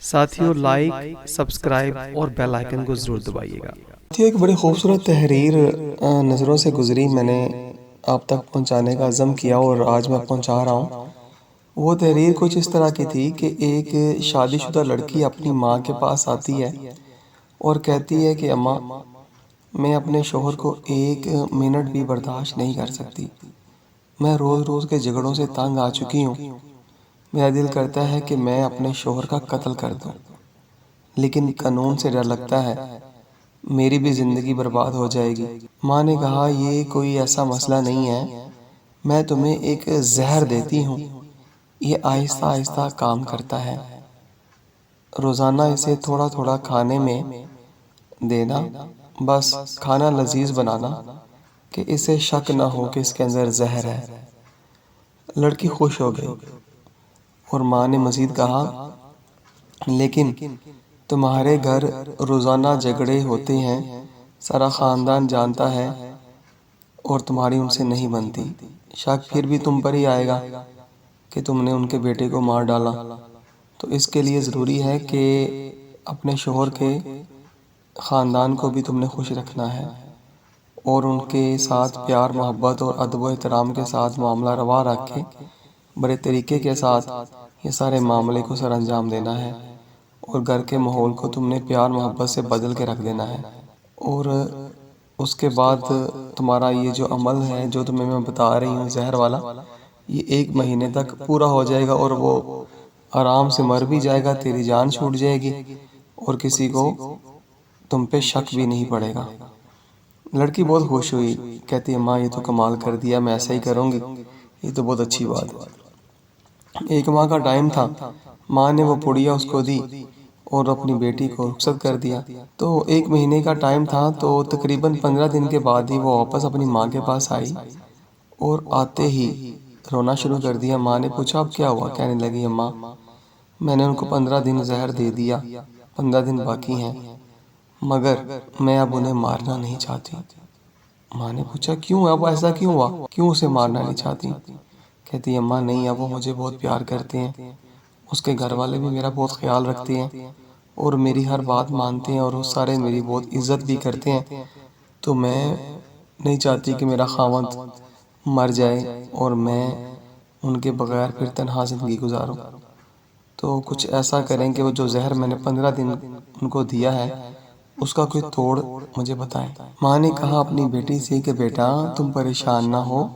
ساتھیوں like subscribe اور bell icon کو ضرور دبائیے گا۔ ایک بڑی خوبصورت تحریر نظروں سے گزری، میں نے آپ تک پہنچانے کا عزم کیا اور آج میں پہنچا رہا ہوں۔ وہ تحریر کچھ اس طرح کی تھی کہ ایک شادی شدہ لڑکی اپنی ماں کے پاس آتی ہے اور کہتی ہے کہ اماں، میں اپنے شوہر کو ایک منٹ بھی برداشت نہیں کر سکتی، میں روز روز کے جھگڑوں سے تنگ آ چکی ہوں، میرا دل کرتا ہے کہ میں اپنے شوہر کا قتل کر دوں، لیکن قانون سے ڈر لگتا ہے میری بھی زندگی برباد ہو جائے گی۔ ماں نے کہا یہ کوئی ایسا مسئلہ نہیں ہے، میں تمہیں ایک زہر دیتی ہوں، یہ آہستہ آہستہ کام کرتا ہے، روزانہ اسے تھوڑا تھوڑا کھانے میں دینا، بس کھانا لذیذ بنانا کہ اسے شک نہ ہو کہ اس کے اندر زہر ہے۔ لڑکی خوش ہو گئی اور ماں نے مزید کہا لیکن تمہارے گھر روزانہ جھگڑے ہوتے ہیں، سارا خاندان جانتا ہے اور تمہاری ان سے نہیں بنتی، شک پھر بھی تم پر ہی آئے گا کہ تم نے ان کے بیٹے کو مار ڈالا، تو اس کے لیے ضروری ہے کہ اپنے شوہر کے خاندان کو بھی تم نے خوش رکھنا ہے اور ان کے ساتھ پیار محبت اور ادب و احترام کے ساتھ معاملہ روا رکھ کے بڑے طریقے کے ساتھ یہ سارے معاملے کو سر انجام دینا ہے، اور گھر کے ماحول کو تم نے پیار محبت سے بدل کے رکھ دینا ہے، اور اس کے بعد تمہارا یہ جو عمل ہے جو تمہیں میں بتا رہی ہوں زہر والا، یہ 1 مہینے تک پورا ہو جائے گا اور وہ آرام سے مر بھی جائے گا، تیری جان چھوٹ جائے گی اور کسی کو تم پہ شک بھی نہیں پڑے گا۔ لڑکی بہت خوش ہوئی، کہتی ہے ماں یہ تو کمال کر دیا، میں ایسا ہی کروں گی، یہ تو بہت اچھی بات ہے۔ 1 ماہ کا ٹائم تھا، ماں نے وہ پڑیا اس کو دی اور اپنی بیٹی کو رخصت کر دیا، تو 1 مہینے کا ٹائم تھا، تو تقریباً 15 دن کے بعد ہی وہ واپس اپنی ماں کے پاس آئی اور آتے ہی رونا شروع کر دیا۔ ماں نے پوچھا اب کیا ہوا؟ کہنے لگی اماں میں نے ان کو 15 دن زہر دے دیا، 15 دن باقی ہیں، مگر میں اب انہیں مارنا نہیں چاہتی۔ ماں نے پوچھا کیوں؟ اب ایسا کیوں ہوا؟ کیوں اسے مارنا نہیں چاہتی؟ کہتی اماں نہیں، اب وہ مجھے بہت پیار کرتے ہیں، اس کے گھر والے بھی میرا بہت خیال رکھتے ہیں اور میری ہر بات مانتے ہیں اور وہ سارے میری بہت عزت بھی کرتے ہیں، تو میں نہیں چاہتی کہ میرا خاوند مر جائے اور میں ان کے بغیر پھر تنہا زندگی گزاروں، تو کچھ ایسا کریں کہ وہ جو زہر میں نے 15 دن ان کو دیا ہے اس کا کوئی توڑ مجھے بتائیں۔ ماں نے کہا اپنی بیٹی سے کہ بیٹا تم پریشان نہ ہو،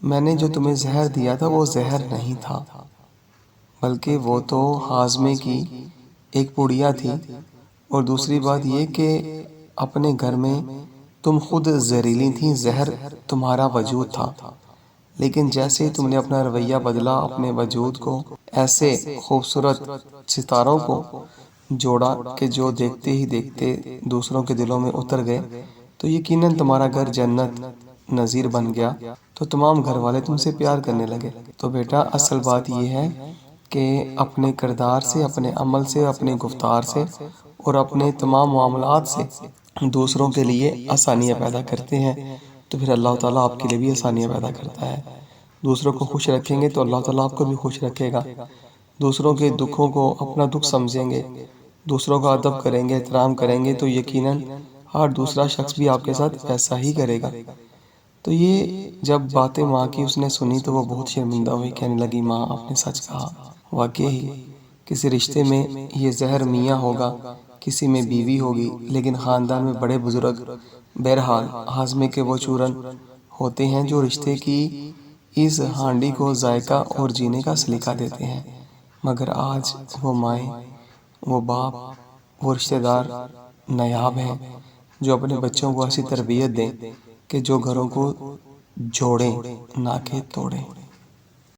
میں نے جو تمہیں زہر دیا تھا وہ زہر نہیں تھا، بلکہ وہ تو ہاضمے کی ایک پڑیا تھی، اور دوسری بات یہ کہ اپنے گھر میں تم خود زہریلی تھیں، زہر تمہارا وجود تھا، لیکن جیسے تم نے اپنا رویہ بدلا، اپنے وجود کو ایسے خوبصورت ستاروں کو جوڑا کہ جو دیکھتے ہی دیکھتے دوسروں کے دلوں میں اتر گئے، تو یقیناً تمہارا گھر جنت نظیر بن گیا، تو تمام گھر والے تم سے پیار کرنے لگے۔ تو بیٹا اصل بات یہ ہے کہ اپنے کردار سے، اپنے عمل سے، اپنے گفتار سے اور اپنے تمام معاملات سے دوسروں کے لیے آسانیاں پیدا کرتے ہیں، تو پھر اللہ تعالیٰ آپ کے لیے بھی آسانیاں پیدا کرتا ہے۔ دوسروں کو خوش رکھیں گے تو اللہ تعالیٰ آپ کو بھی خوش رکھے گا، دوسروں کے دکھوں کو اپنا دکھ سمجھیں گے، دوسروں کا ادب کریں گے، احترام کریں گے، تو یقیناً ہر دوسرا شخص بھی آپ کے ساتھ ایسا ہی کرے گا۔ تو یہ جب باتیں ماں کی اس نے سنی تو وہ بہت شرمندہ ہوئی، کہنے لگی ماں آپ نے سچ کہا، واقعی کسی رشتے میں یہ زہر میاں ہوگا، کسی میں بیوی ہوگی، لیکن خاندان میں بڑے بزرگ بہرحال ہاضمے کے وہ چورن ہوتے ہیں جو رشتے کی اس ہانڈی کو ذائقہ اور جینے کا سلیقہ دیتے ہیں، مگر آج وہ مائیں، وہ باپ، وہ رشتہ دار نایاب ہیں جو اپنے بچوں کو ایسی تربیت دیں کہ جو گھروں کو جوڑیں نہ کہ توڑیں۔